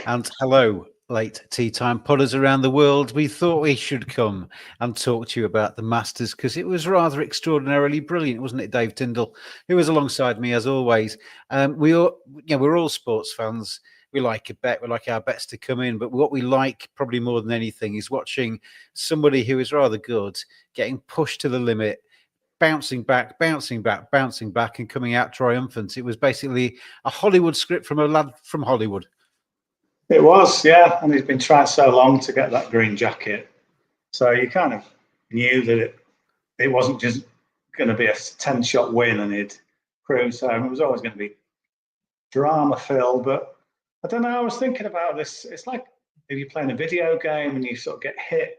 And hello, late tea time podders around the world. We thought we should come and talk to you about the Masters because it was rather extraordinarily brilliant, wasn't it, Dave Tindall, who was alongside me as always. We're all sports fans. We like a bet. We like our bets to come in. But what we like probably more than anything is watching somebody who is rather good getting pushed to the limit, bouncing back, and coming out triumphant. It was basically a Hollywood script from a lad from Hollywood. It was, yeah, and he's been trying so long to get that green jacket. So you kind of knew that it wasn't just going to be a 10-shot win and he'd cruise home. It was always going to be drama-filled. But I don't know, I was thinking about this. It's like if you're playing a video game and you sort of get hit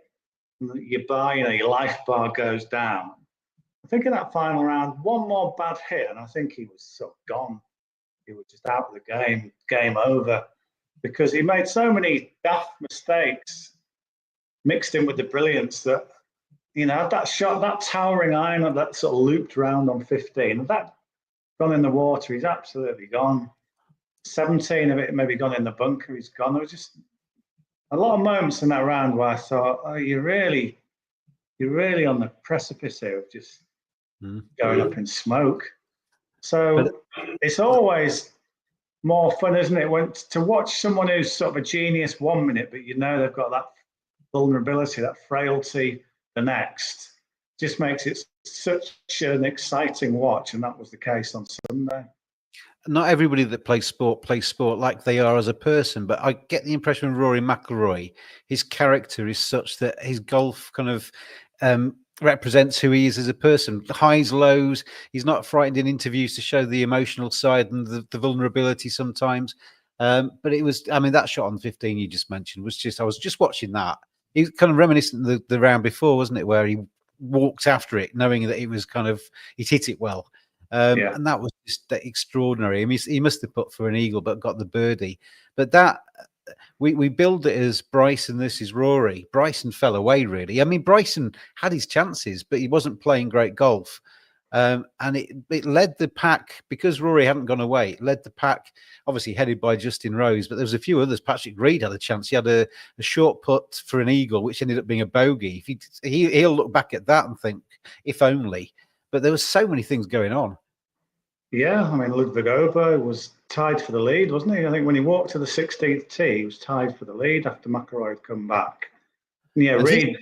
and your bar, your life bar goes down. I think in that final round, one more bad hit, and I think he was sort of gone. He was just out of the game over. Because he made so many daft mistakes mixed in with the brilliance that, that shot, that towering iron, that sort of looped round on 15, that gone in the water, he's absolutely gone. 17 of it maybe gone in the bunker, he's gone. There was just a lot of moments in that round where I thought, oh, you're really on the precipice here of just going up in smoke. So it's always more fun, isn't it? To watch someone who's sort of a genius 1 minute, but they've got that vulnerability, that frailty the next, just makes it such an exciting watch. And that was the case on Sunday. Not everybody that plays sport like they are as a person, but I get the impression of Rory McIlroy, his character is such that his golf kind of represents who he is as a person. Highs, lows. He's not frightened in interviews to show the emotional side and the vulnerability sometimes. But it was, that shot on 15 you just mentioned was just, I was just watching that. He was kind of reminiscent of the round before, wasn't it? Where he walked after it, knowing that it was he'd hit it well. And that was just extraordinary. He must have put for an eagle, but got the birdie. But that, we build it as Bryson, this is Rory. Bryson fell away, really. Bryson had his chances, but he wasn't playing great golf. And it led the pack, because Rory hadn't gone away, it led the pack, obviously headed by Justin Rose, but there was a few others. Patrick Reed had a chance. He had a short putt for an eagle, which ended up being a bogey. He'll look back at that and think, if only. But there was so many things going on. Yeah, Ludwig Ober was tied for the lead, wasn't he? I think when he walked to the 16th tee, he was tied for the lead after McIlroy had come back. Yeah, Reed.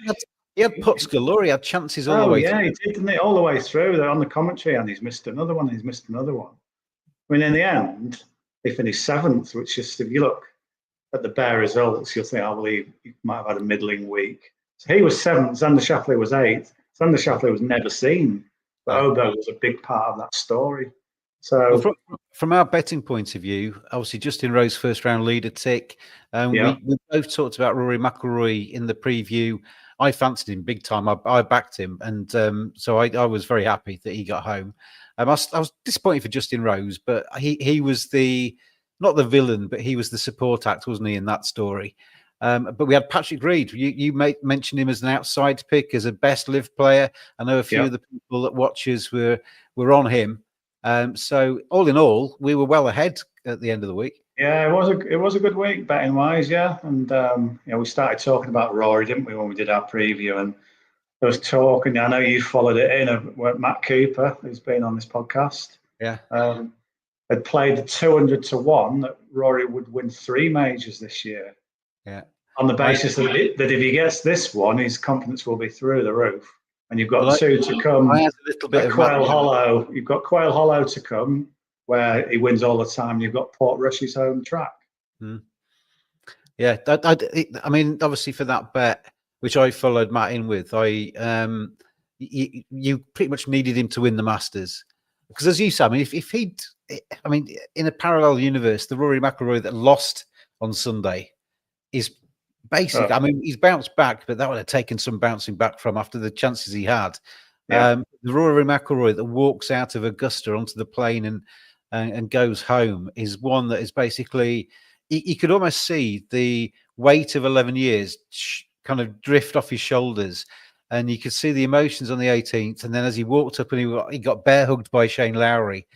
He had putts galore. He had chances all the way through. Yeah, he did, didn't he? All the way through. They're on the commentary, and he's missed another one. In the end, he finished 7th, which is, if you look at the bare results, you'll think, I believe he might have had a middling week. So he was 7th. Xander Schauffele was 8th. Xander Schauffele was never seen, but Ober was a big part of that story. So, from our betting point of view, obviously Justin Rose first round leader tick. We both talked about Rory McIlroy in the preview. I fancied him big time. I backed him, and so I was very happy that he got home. I was disappointed for Justin Rose, but he was not the villain, but he was the support act, wasn't he, in that story? But we had Patrick Reed. You mentioned him as an outside pick, as a best live player. I know a few of the people that watchers were on him. So all in all, we were well ahead at the end of the week. Yeah, it was a good week betting wise, yeah. And we started talking about Rory, didn't we, when we did our preview? And there was talk, and I know you followed it in, of Matt Cooper, who's been on this podcast. Yeah. Had played the 200 to 1 that Rory would win 3 majors this year. Yeah. On the basis that if he gets this one, his confidence will be through the roof. And you've got 2 to come. I had a little bit of Quail Hollow. You've got Quail Hollow to come, where he wins all the time. You've got Port Rush's home track. Yeah, obviously for that bet, which I followed Matt in with, you pretty much needed him to win the Masters, because as you said, if he'd, in a parallel universe, the Rory McIlroy that lost on Sunday is basically, he's bounced back, but that would have taken some bouncing back from after the chances he had. The Rory McIlroy that walks out of Augusta onto the plane and goes home is one that is basically, you could almost see the weight of 11 years kind of drift off his shoulders, and you could see the emotions on the 18th. And then as he walked up and he got bear hugged by Shane Lowry,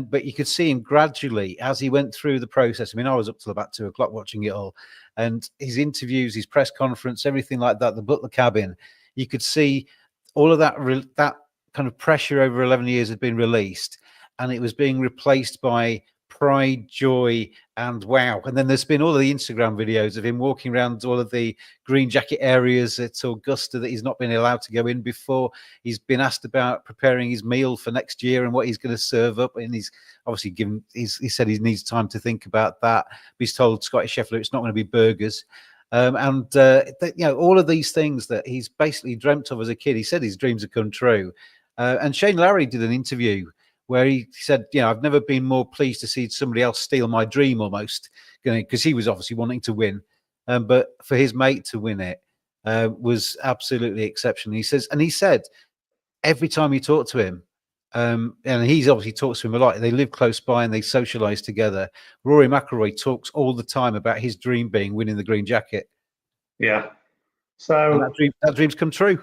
but you could see him gradually as he went through the process. I mean, I was up till about 2 o'clock watching it all, and his interviews, his press conference, everything like that, the Buttler cabin, you could see all of that that kind of pressure over 11 years had been released, and it was being replaced by pride, joy, and wow. And then there's been all of the Instagram videos of him walking around all of the green jacket areas at Augusta that he's not been allowed to go in before. He's been asked about preparing his meal for next year and what he's going to serve up, and he's obviously given, he said he needs time to think about that. But he's told Scotty Scheffler it's not going to be burgers. All of these things that he's basically dreamt of as a kid, he said his dreams have come true. And Shane Lowry did an interview where he said, I've never been more pleased to see somebody else steal my dream almost, because he was obviously wanting to win. But for his mate to win it was absolutely exceptional. He said every time you talk to him, and he's obviously talks to him a lot, they live close by and they socialize together. Rory McIlroy talks all the time about his dream being winning the green jacket. Yeah. So that dream's come true.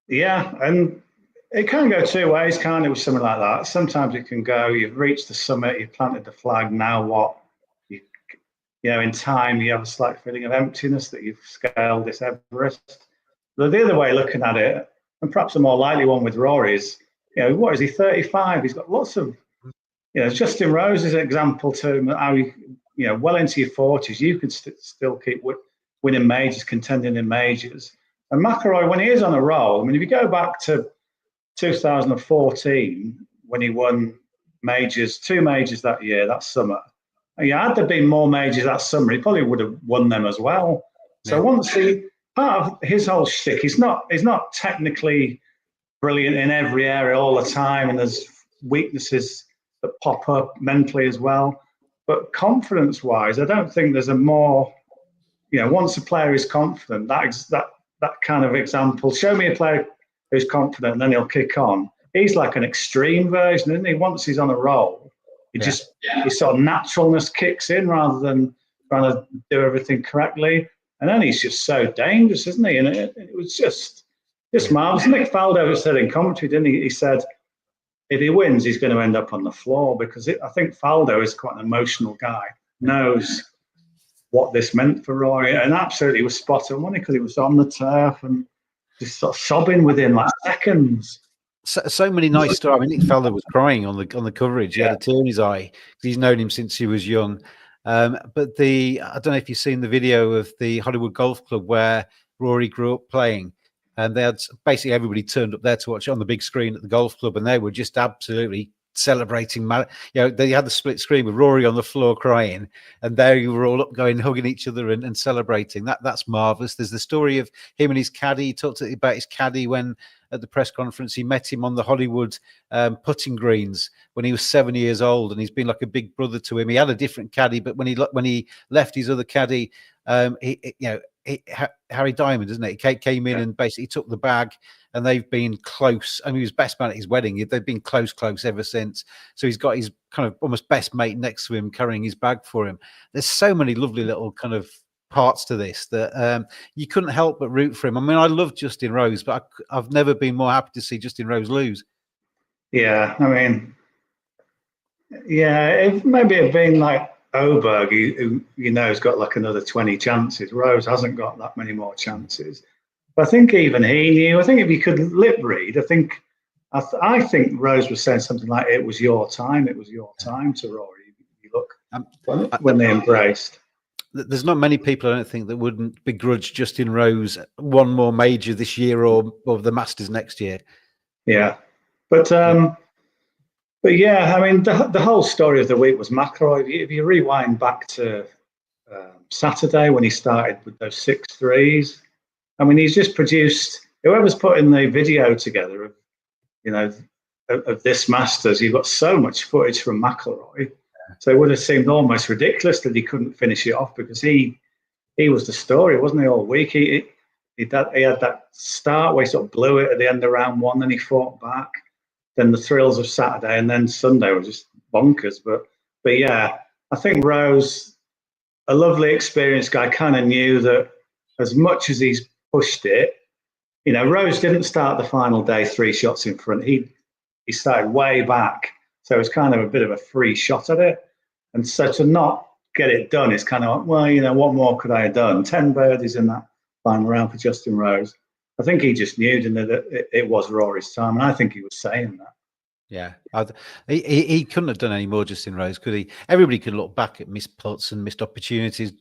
Yeah. And it can go two ways, can't it, with something like that? Sometimes it can go, you've reached the summit, you've planted the flag, now what? In time, you have a slight feeling of emptiness that you've scaled this Everest. But the other way looking at it, and perhaps a more likely one with Rory, is, what is he, 35? He's got lots of, Justin Rose is an example to how he, well into your 40s, you can still keep winning majors, contending in majors. And McIlroy, when he is on a roll, I mean, if you go back to 2014, when he won two majors that year, that summer. Had there been more majors that summer, he probably would have won them as well. Yeah. So once part of his whole shtick, he's not technically brilliant in every area all the time, and there's weaknesses that pop up mentally as well. But confidence-wise, I don't think there's a more, once a player is confident, that kind of example. Show me a player who's confident, and then he'll kick on. He's like an extreme version, isn't he? Once he's on a roll, his sort of naturalness kicks in rather than trying to do everything correctly. And then he's just so dangerous, isn't he? And it was just marvelous. Nick Faldo said in commentary, didn't he? He said, if he wins, he's going to end up on the floor, because I think Faldo is quite an emotional guy, knows what this meant for Rory, and absolutely was spot on, wasn't he? Because he was on the turf and just sort of sobbing within like seconds. So many nice stories. I mean, Nick Faldo was crying on the coverage. He had a tear in his eye because he's known him since he was young. But I don't know if you've seen the video of the Hollywood Golf Club where Rory grew up playing, and they had basically everybody turned up there to watch it on the big screen at the golf club, and they were just absolutely celebrating. They had the split screen with Rory on the floor crying, and there you were all up going, hugging each other and celebrating. That's marvelous. There's the story of him and his caddy. He talked about his caddy when at the press conference he met him on the Hollywood putting greens when he was 7 years old, and he's been like a big brother to him. He had a different caddy, but when he left his other caddy, Harry Diamond, isn't it? He came in and basically took the bag, and they've been close. I mean, he was best man at his wedding. They've been close ever since. So he's got his kind of almost best mate next to him carrying his bag for him. There's so many lovely little kind of parts to this that you couldn't help but root for him. I mean, I love Justin Rose, but I've never been more happy to see Justin Rose lose. Yeah, I mean, it maybe have been like Oberg, who has got like another 20 chances. Rose hasn't got that many more chances. But I think even he knew. I think if he could lip read, I think Rose was saying something like, "It was your time. It was your time." To Rory, you look when they embraced. There's not many people, I don't think, that wouldn't begrudge Justin Rose one more major this year or the Masters next year. Yeah, but yeah, I mean, the whole story of the week was McIlroy. If you rewind back to Saturday when he started with those 6 threes, I mean, he's just produced. Whoever's putting the video together of this Masters, you've got so much footage from McIlroy. So it would have seemed almost ridiculous that he couldn't finish it off, because he was the story, wasn't he, all week? He had that start where he sort of blew it at the end of round 1, then he fought back. Then the thrills of Saturday, and then Sunday was just bonkers. But yeah, I think Rose, a lovely experienced guy, kind of knew that as much as he's pushed it, Rose didn't start the final day 3 shots in front. He started way back. So it's kind of a bit of a free shot at it. And so to not get it done is kind of like, well, you know, what more could I have done? 10 birdies in that final round for Justin Rose. I think he just knew, didn't he, that it was Rory's time. And I think he was saying that. Yeah, he couldn't have done any more, Justin Rose, could he? Everybody can look back at missed putts and missed opportunities.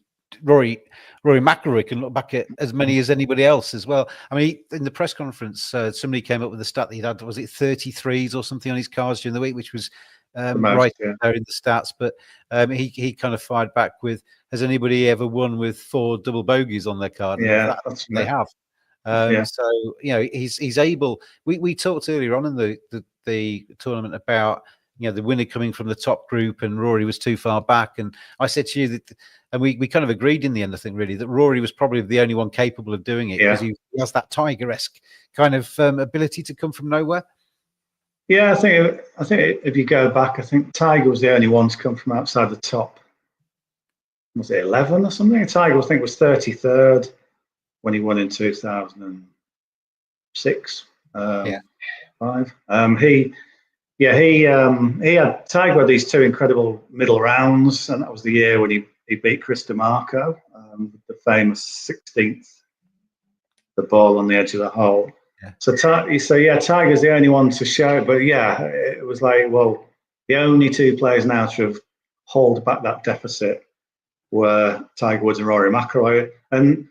Rory McIlroy can look back at as many as anybody else as well. I mean, in the press conference, somebody came up with a stat that he had, was it 33s or something on his cards during the week, which was right there in the stats. But he kind of fired back with, has anybody ever won with 4 double bogeys on their card? Yeah, they have. So you know, he's able. We talked earlier on in the tournament about, you know, the winner coming from the top group and Rory was too far back, and I said to you that, and we kind of agreed in the end, I think, really, that Rory was probably the only one capable of doing it, because he has that Tiger-esque kind of ability to come from nowhere. Yeah, I think if you go back, I think Tiger was the only one to come from outside the top. Was it 11 or something? Tiger, I think, was 33rd when he won in 2006. 5. He had Tiger had these 2 incredible middle rounds, and that was the year when he beat Chris DeMarco, the famous 16th, the ball on the edge of the hole. Yeah. So Tiger's the only one to show it, but yeah, it was like, well, the only 2 players now to have hauled back that deficit were Tiger Woods and Rory McIlroy. And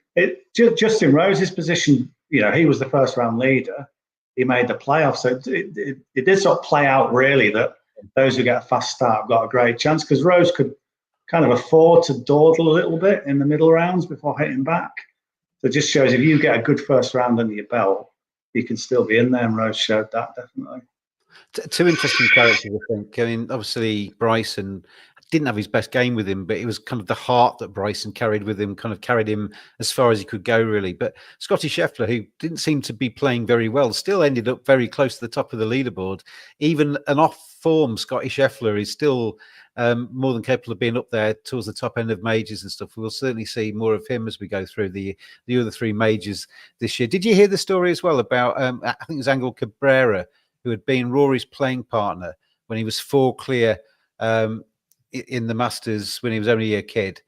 Justin Rose's position, you know, he was the first round leader. He made the playoffs, so it did sort of play out really that those who get a fast start have got a great chance, because Rose could kind of afford to dawdle a little bit in the middle rounds before hitting back. So it just shows if you get a good first round under your belt, you can still be in there, and Rose showed that definitely. 2 interesting characters, I think. I mean, obviously Bryson didn't have his best game with him, but it was kind of the heart that Bryson carried with him, kind of carried him as far as he could go, really. But Scotty Scheffler, who didn't seem to be playing very well, still ended up very close to the top of the leaderboard. Even an off-form Scotty Scheffler is still more than capable of being up there towards the top end of majors and stuff. We'll certainly see more of him as we go through the other 3 majors this year. Did you hear the story as well about, I think it was Angel Cabrera, who had been Rory's playing partner when he was 4 clear in the Masters when he was only a kid,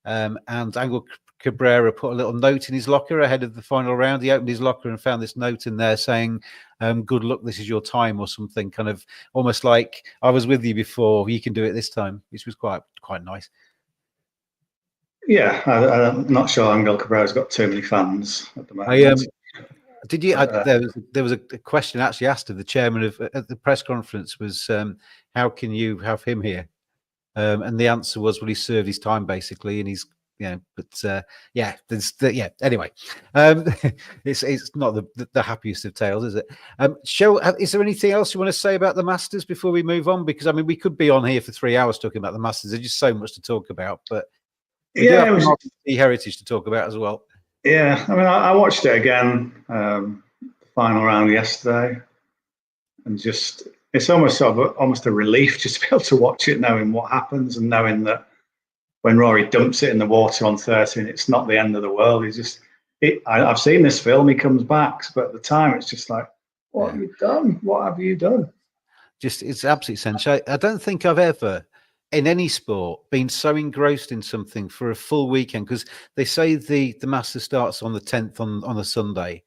and Angel Cabrera put a little note in his locker ahead of the final round. He opened his locker and found this note in there saying, good luck, this is your time, or something, kind of almost like, I was with you before, you can do it this time, which was quite nice. Yeah, I'm not sure Angel Cabrera's got too many fans at the moment. Did you? There was a question actually asked of the chairman at the press conference, was how can you have him here? And the answer was, well, he served his time basically, and he's, you know, but anyway, it's not the happiest of tales, is it? Is there anything else you want to say about the Masters before we move on? Because I mean, we could be on here for 3 hours talking about the Masters. There's just so much to talk about, but we do have RBC Heritage to talk about as well. Yeah, I mean, I watched it again, the final round yesterday, and just, it's almost almost a relief just to be able to watch it, knowing what happens, and knowing that when Rory dumps it in the water on 13, it's not the end of the world. He's just, I've seen this film, he comes back, but at the time it's just like, what have you done? What have you done? Just, it's absolutely essential. I don't think I've ever, in any sport, been so engrossed in something for a full weekend, because they say the Masters starts on the 10th on a Sunday.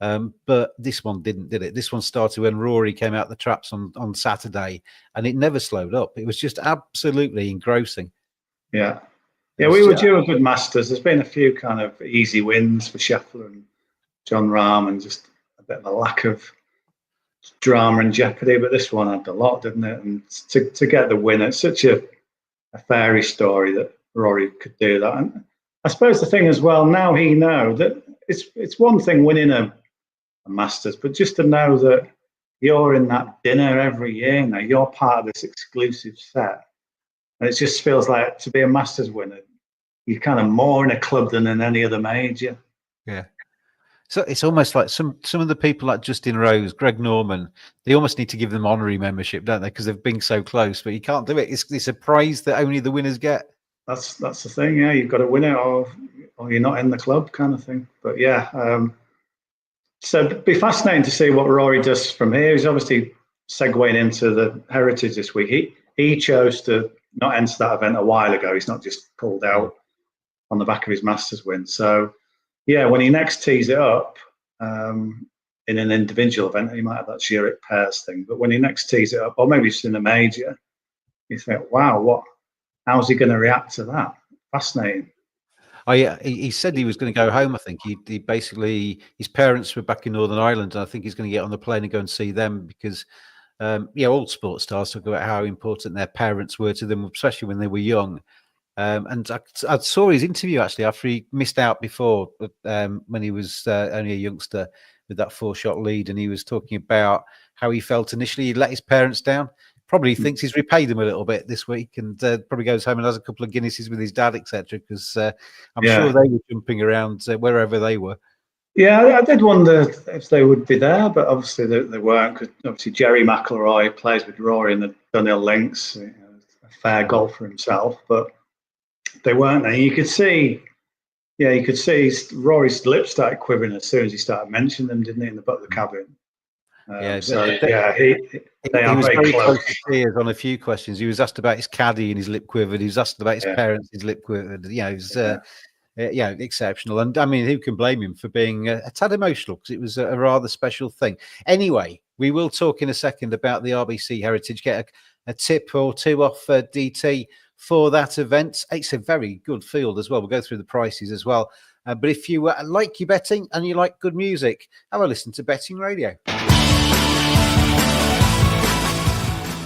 But this one didn't, did it? This one started when Rory came out the traps on Saturday, and it never slowed up. It was just absolutely engrossing. Yeah. Yeah, we were due a good Masters. There's been a few kind of easy wins for Scheffler and Jon Rahm, and just a bit of a lack of drama and jeopardy. But this one had a lot, didn't it? And to get the win, it's such a fairy story that Rory could do that. And I suppose the thing as well, now he knows that it's one thing winning a Masters, but just to know that you're in that dinner every year now, you're part of this exclusive set, and it just feels like, to be a Masters winner, you're kind of more in a club than in any other major. Yeah, so it's almost like some of the people like Justin Rose, Greg Norman, they almost need to give them honorary membership, don't they, because they've been so close, but you can't do it. It's a prize that only the winners get. That's the thing. Yeah, you've got to win it, or you're not in the club, kind of thing. But yeah, so it'd be fascinating to see what Rory does from here. He's obviously segueing into the Heritage this week, he chose to not enter that event a while ago. He's not just pulled out on the back of his Masters win. So, yeah, when he next tees it up in an individual event, he might have that Zurich pairs thing. But when he next tees it up, or maybe just in a major, you think, wow, how's he going to react to that? Fascinating. Oh yeah, he said he was going to go home. I think he basically, his parents were back in Northern Ireland, and I think he's going to get on the plane and go and see them because, all sports stars talk about how important their parents were to them, especially when they were young. And I saw his interview actually after he missed out before when he was only a youngster with that 4-shot lead, and he was talking about how he felt initially he let his parents down. Probably thinks he's repaid them a little bit this week, and probably goes home and has a couple of Guinnesses with his dad, etc. Because I'm sure they were jumping around wherever they were. Yeah, I did wonder if they would be there, but obviously they weren't. Because obviously Jerry McIlroy plays with Rory in the Dunhill Links, a fair golfer himself, but they weren't there. You could see Rory's lips started quivering as soon as he started mentioning them, didn't he, in the Buttler cabin? He was very close to tears on a few questions. He was asked about his caddy and his lip quivered. He was asked about his parents, his lip quivered. It was exceptional. And I mean, who can blame him for being a tad emotional, because it was a rather special thing. Anyway, we will talk in a second about the RBC Heritage. Get a tip or two off DT for that event. It's a very good field as well. We'll go through the prices as well. But if you like your betting and you like good music, have a listen to Betting Radio.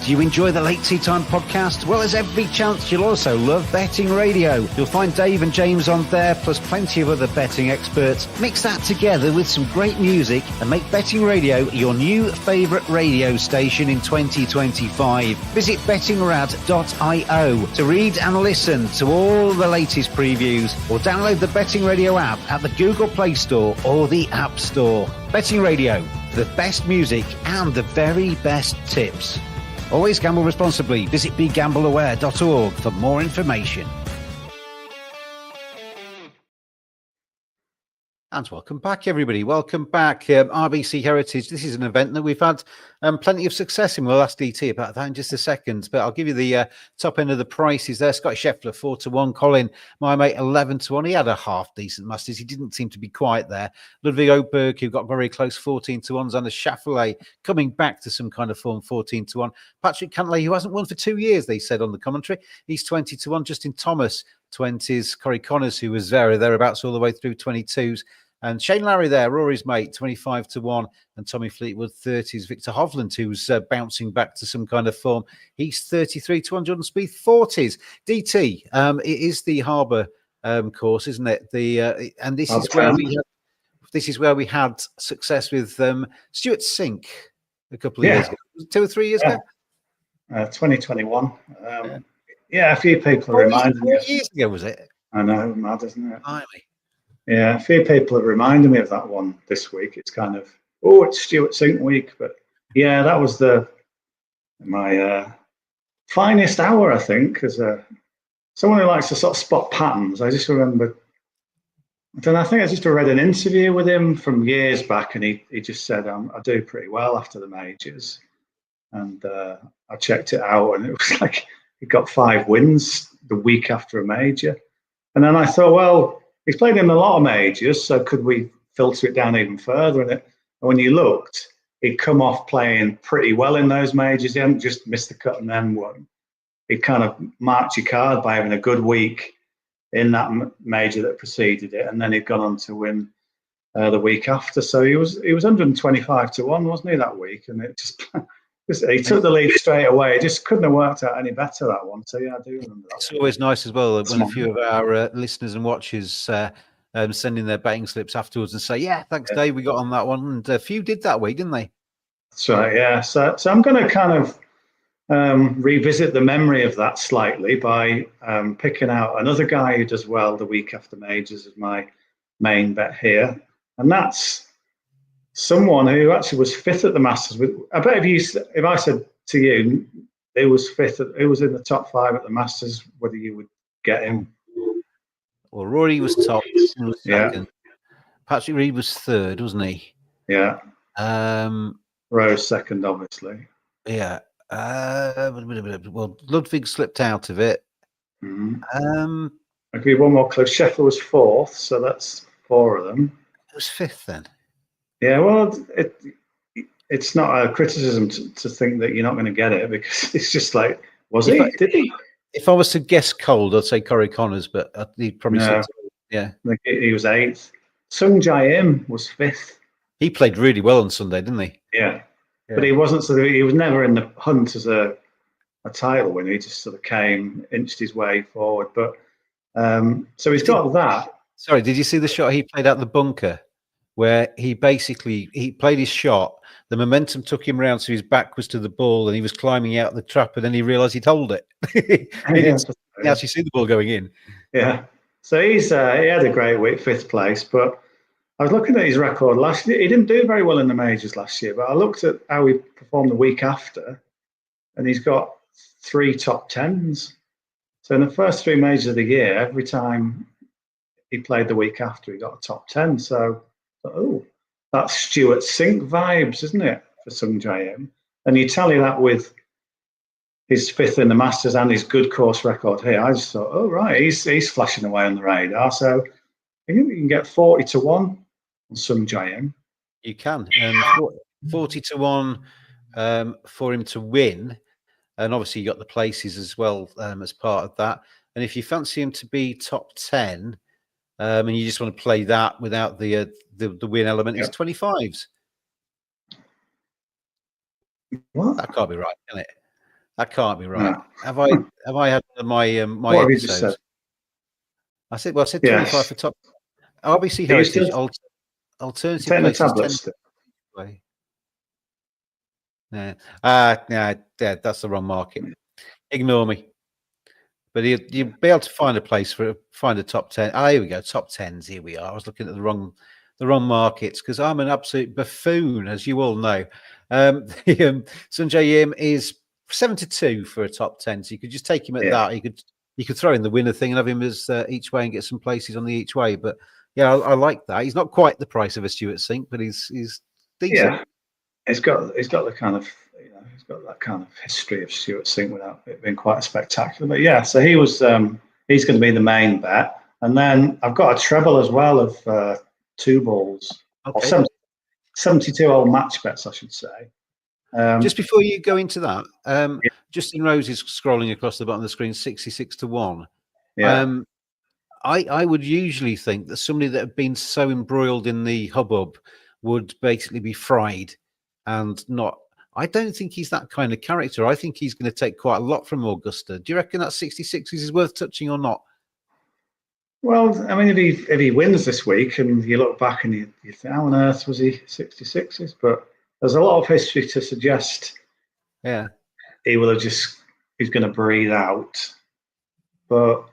Do you enjoy the Late Tea Time podcast? Well, there's every chance you'll also love Betting Radio. You'll find Dave and James on there, plus plenty of other betting experts. Mix that together with some great music and make Betting Radio your new favourite radio station in 2025. Visit bettingrad.io to read and listen to all the latest previews, or download the Betting Radio app at the Google Play Store or the App Store. Betting Radio, the best music and the very best tips. Always gamble responsibly. Visit begambleaware.org for more information. And welcome back, everybody. Welcome back. RBC Heritage. This is an event that we've had plenty of success in. We'll ask DT about that in just a second. But I'll give you the top end of the prices there. Scott Scheffler, 4-1. Colin, my mate, 11-1. He had a half decent Masters. He didn't seem to be quite there. Ludwig Oberg, who got very close, 14-1. Xander Schauffele coming back to some kind of form, 14-1. Patrick Cantlay, who hasn't won for 2 years, they said on the commentary. He's 20-1. Justin Thomas, 20s. Corey Connors, who was thereabouts all the way through 22s. And Shane Larry there, Rory's mate, 25-1, and Tommy Fleetwood, 30s. Victor Hovland, who's bouncing back to some kind of form, he's 33-1. Jordan Spieth, 40s. DT, it is the Harbour course, isn't it? And this is where we had success with Stuart Sink a couple of years ago, 2 or 3 years ago. 2021. A few people are reminding me. 4 years ago, was it? I know, mad, isn't it? Blimey. Yeah, a few people have reminded me of that one this week. It's kind of, it's Stuart Sink week. But yeah, that was my finest hour, I think, as someone who likes to sort of spot patterns. I just remember, I think I just read an interview with him from years back, and he just said, I do pretty well after the majors. And I checked it out, and it was like he got 5 wins the week after a major. And then I thought, well, he's played in a lot of majors, so could we filter it down even further? And when you looked, he'd come off playing pretty well in those majors. He hadn't just missed the cut and then won. He'd kind of marked your card by having a good week in that major that preceded it, and then he'd gone on to win the week after. So he was 125-1, wasn't he, that week? And it just he took the lead straight away. It just couldn't have worked out any better, that one. So yeah, I do remember that. It's always nice as well when a few of our listeners and watchers send in their betting slips afterwards and say, "Yeah, thanks, Dave. We got on that one." And a few did that way, didn't they? That's right. Yeah. So I'm going to kind of revisit the memory of that slightly by picking out another guy who does well the week after majors as my main bet here, and that's someone who actually was 5th at the Masters. I bet if I said to you, it was 5th, it was in the top 5 at the Masters, whether you would get him. Well, Rory was top. Was second. Patrick Reed was 3rd, wasn't he? Yeah. Rose second, obviously. Yeah. Well, Ludwig slipped out of it. I'll give you one more clue. Sheffield was 4th, so that's 4 of them. It was 5th then. Yeah, well, it's not a criticism to think that you're not going to get it, because it's just like, did he? If I was to guess cold, I'd say Corey Connors, but he'd probably No. Yeah. He was 8th. Sung Jae-im was 5th. He played really well on Sunday, didn't he? Yeah. But he wasn't he was never in the hunt as a title winner. He just sort of inched his way forward. But so he's got that. Sorry, did you see the shot he played out the bunker, where he played his shot, the momentum took him around, so his back was to the ball, and he was climbing out the trap, and then he realised he'd hold it. He didn't actually see the ball going in. Yeah. So he had a great week, 5th place, but I was looking at his record last year. He didn't do very well in the majors last year, but I looked at how he performed the week after, and he's got 3 top 10s. So in the first 3 majors of the year, every time he played the week after, he got a top 10. So, that's Stuart Sink vibes, isn't it, for Sung Jae-im? And you tally that with his 5th in the Masters and his good course record here. I just thought, oh, right, he's flashing away on the radar. So I think you can get 40 to 1 on Sung Jae-im. You can. 40 to 1 for him to win. And obviously you got the places as well as part of that. And if you fancy him to be top 10, and you just want to play that without the win element, it's 25s. What? That can't be right, can it? That can't be right. No. Have I had my my what episodes? Have you I said 25 for top. RBC Heritage alternative places 10 Yeah, that's the wrong market. Ignore me. But you'll be able to find a top 10. Here we go, top 10s. Here we are. I was looking at the wrong markets because I'm an absolute buffoon, as you all know. Sung Jae-im is 72 for a top 10, so you could just take him at that. You could throw in the winner thing and have him as each way and get some places on the each way. But yeah, I like that. He's not quite the price of a Stuart Sink, but he's decent. Yeah, he's got the kind of he's got that kind of history of Stuart Sink without it being quite spectacular. But yeah, so he was he's going to be the main bet, and then I've got a treble as well of 2 balls, or 72 old match bets, I should say. Just before you go into that, Justin Rose is scrolling across the bottom of the screen, 66 to 1. Yeah. I would usually think that somebody that had been so embroiled in the hubbub would basically be fried and not. I don't think he's that kind of character. I think he's going to take quite a lot from Augusta. Do you reckon that 66 is worth touching or not? Well, I mean, if he wins this week and you look back and you think, how on earth was he 66s? But there's a lot of history to suggest he will have he's going to breathe out. But,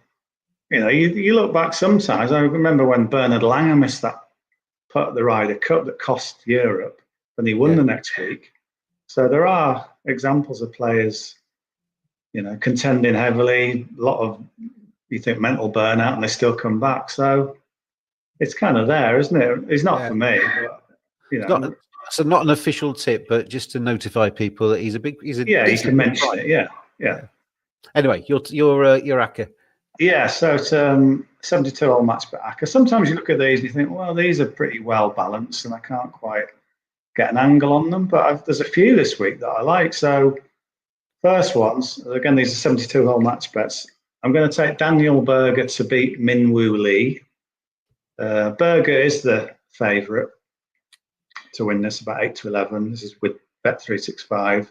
you look back sometimes. I remember when Bernard Langer missed that putt at the Ryder Cup that cost Europe, and he won the next week. So there are examples of players, contending heavily, a lot of, you think, mental burnout, and they still come back. So it's kind of there, isn't it? It's not for me, but, so not an official tip, but just to notify people that he's a you can mention it. Yeah. Anyway, your Acker. Yeah, so it's 72 all match bet Acker. Sometimes you look at these and you think, well, these are pretty well balanced, and I can't quite get an angle on them. But there's a few this week that I like. So first ones, again, these are 72 hole match bets. I'm going to take Daniel Berger to beat Min Woo Lee. Berger is the favourite to win this, about 8 to 11. This is with Bet365.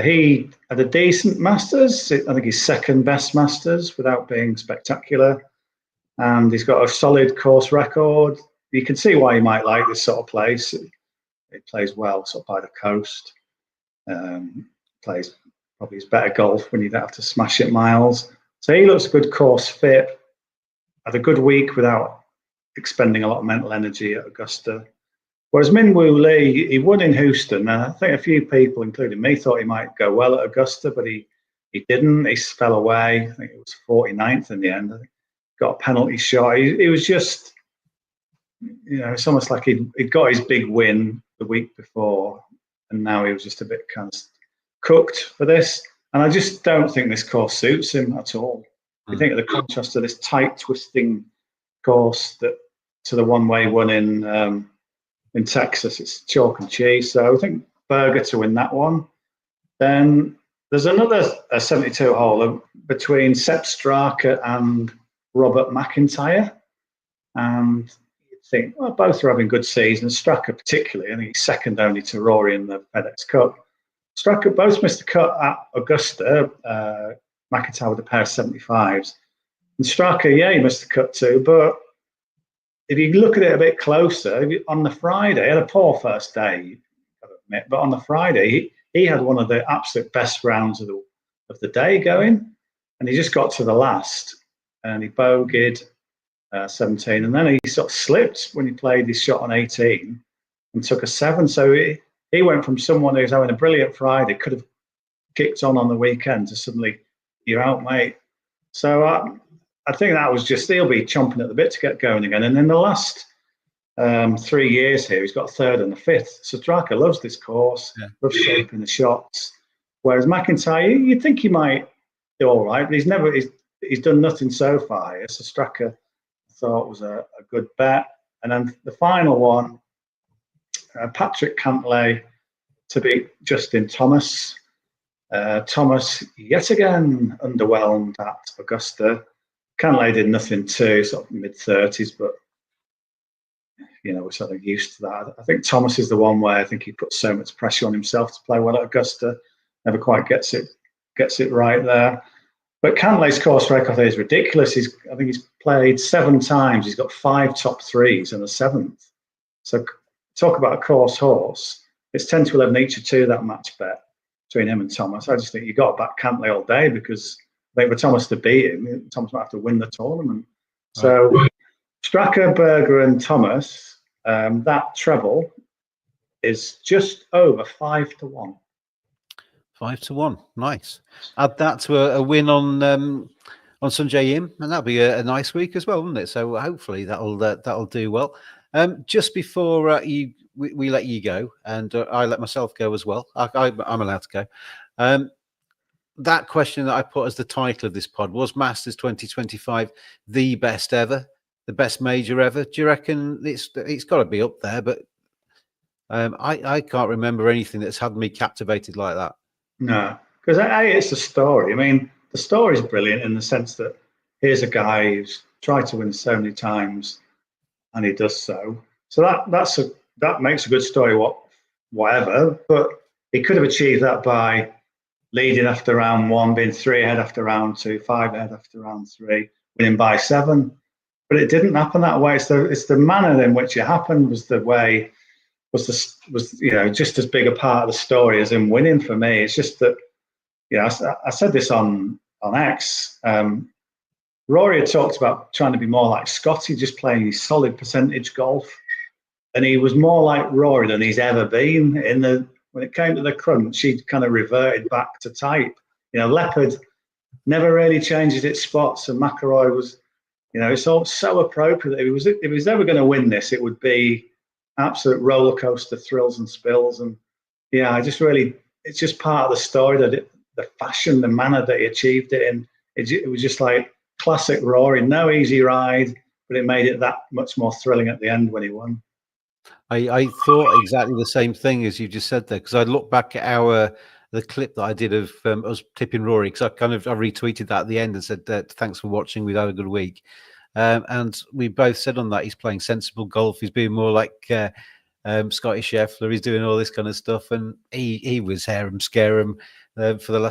He had a decent Masters. I think he's second best Masters without being spectacular. And he's got a solid course record. You can see why he might like this sort of place. It plays well sort of by the coast. Plays probably his better golf when you don't have to smash it miles. So he looks a good course fit. Had a good week without expending a lot of mental energy at Augusta. Whereas Min Woo Lee, he won in Houston, and I think a few people, including me, thought he might go well at Augusta, but he didn't. He fell away. I think it was 49th in the end. I think got a penalty shot. He was just, it's almost like he'd got his big win the week before, and now he was just a bit kind of cooked for this. And I just don't think this course suits him at all. You think of the contrast to this tight, twisting course that to the one-way one in Texas, it's chalk and cheese. So I think Berger to win that one. Then there's another 72 hole between Sepp Straka and Robert McIntyre. And you think, well, both are having good seasons. Straka particularly, I think he's second only to Rory in the FedEx Cup. Straka both missed the cut at Augusta. McIntyre with a pair of 75s. And Straka, yeah, he missed the cut too. But if you look at it a bit closer, on the Friday, he had a poor first day, I've got to admit, but on the Friday, he had one of the absolute best rounds of the day going. And he just got to the last and he bogeyed 17. And then he sort of slipped when he played his shot on 18 and took a 7. So he went from someone who's having a brilliant Friday, could have kicked on the weekend, to suddenly, you're out, mate. So I think that was just, he'll be chomping at the bit to get going again. And in the last 3 years here, he's got a third and a fifth. So Straka loves this course, loves shaping the shots. Whereas McIntyre, you'd think he might do all right, but he's done nothing so far here. So Straka, I thought, was a good bet. And then the final one, Patrick Cantlay to beat Justin Thomas. Thomas, yet again, underwhelmed at Augusta. Cantlay did nothing too, sort of mid-30s, but, we're sort of used to that. I think Thomas is the one where I think he puts so much pressure on himself to play well at Augusta. Never quite gets it right there. But Cantlay's course record is ridiculous. I think he's played 7 times. He's got 5 top 3s and a 7th. So talk about a course horse. It's 10 to 11 each or 2, that match bet between him and Thomas. I just think you got to back Cantlay all day, because I think for Thomas to beat him, Thomas might have to win the tournament. Right. So Straka, Berger and Thomas, that treble is just over 5 to 1. 5 to 1, nice. Add that to a win on Sunjay Im, and that'll be a nice week as well, wouldn't it? So hopefully that'll do well. Just before we let you go, and I let myself go as well. I'm allowed to go. That question that I put as the title of this pod was Masters 2025 the best ever, the best major ever. Do you reckon it's got to be up there? But I can't remember anything that's had me captivated like that. No, because it's a story. I mean, the story is brilliant in the sense that here's a guy who's tried to win so many times, and he does so. So that makes a good story, whatever. But he could have achieved that by leading after round 1, being 3 ahead after round 2, 5 ahead after round 3, winning by 7. But it didn't happen that way. It's the manner in which it happened was just as big a part of the story as him winning for me. It's just that, I said this on X. Rory had talked about trying to be more like Scotty, just playing solid percentage golf, and he was more like Rory than he's ever been. When it came to the crunch, he kind of reverted back to type. Leopard never really changes its spots, and McIlroy was, it's all so appropriate. If he was ever going to win this, it would be absolute roller coaster thrills and spills. And it's just part of the story, that the fashion, the manner that he achieved it in. It was just like classic Rory, no easy ride, but it made it that much more thrilling at the end when he won. I thought exactly the same thing as you just said there, because I looked back at the clip that I did of us tipping Rory, because I retweeted that at the end and said thanks for watching, we've had a good week. And we both said on that he's playing sensible golf. He's being more like Scotty Scheffler. He's doing all this kind of stuff, and he was harum scarum for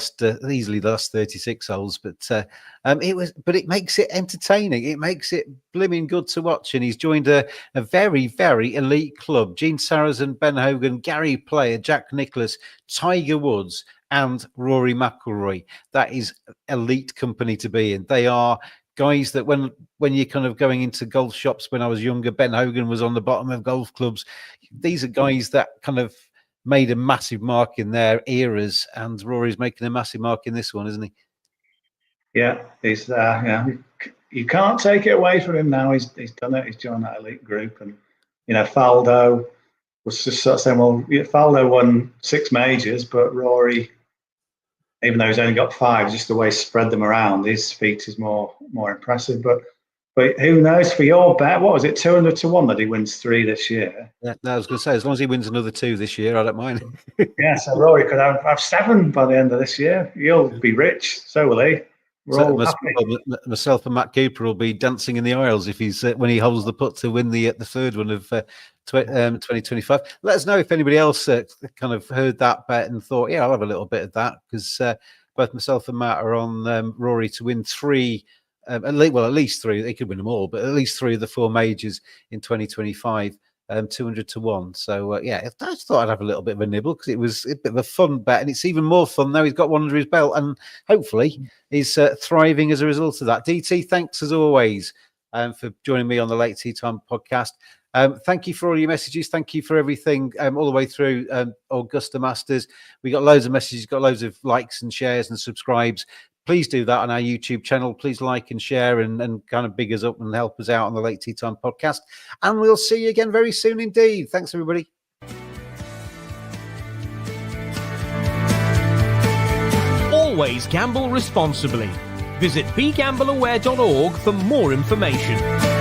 easily the last 36 holes. But it makes it entertaining. It makes it blimmin' good to watch. And he's joined a very, very elite club. Gene Sarazen, Ben Hogan, Gary Player, Jack Nicklaus, Tiger Woods, and Rory McIlroy. That is elite company to be in. They are guys that when you're kind of going into golf shops, when I was younger, Ben Hogan was on the bottom of golf clubs. These are guys that kind of made a massive mark in their eras, and Rory's making a massive mark in this one, isn't he? Yeah, he's you can't take it away from him now. He's done it. He's joined that elite group, and Faldo was just sort of saying, well, Faldo won 6 majors, but Rory even though he's only got 5, just the way he spread them around, his feat is more impressive. But who knows, for your bet, what was it, 200 to 1 that he wins 3 this year? Yeah, no, I was going to say, as long as he wins another 2 this year, I don't mind. Yeah, so Rory could have 7 by the end of this year. He'll be rich, so will he. We're all happy. Myself and Matt Cooper will be dancing in the aisles if he's when he holds the putt to win the third one of 2025. Let us know if anybody else kind of heard that bet and thought, yeah, I'll have a little bit of that, because both myself and Matt are on Rory to win 3. At least 3. They could win them all, but at least 3 of the 4 majors in 2025. 200 to 1. So yeah, I just thought I'd have a little bit of a nibble, because it was a bit of a fun bet, and it's even more fun now he's got one under his belt, and hopefully he's thriving as a result of that. DT, thanks as always for joining me on the Late Tee Time podcast. Thank you for all your messages. Thank you for everything all the way through Augusta Masters. We got loads of messages, got loads of likes and shares and subscribes. Please do that on our YouTube channel. Please like and share and kind of big us up and help us out on the Late Tee Time podcast. And we'll see you again very soon indeed. Thanks, everybody. Always gamble responsibly. Visit begambleaware.org for more information.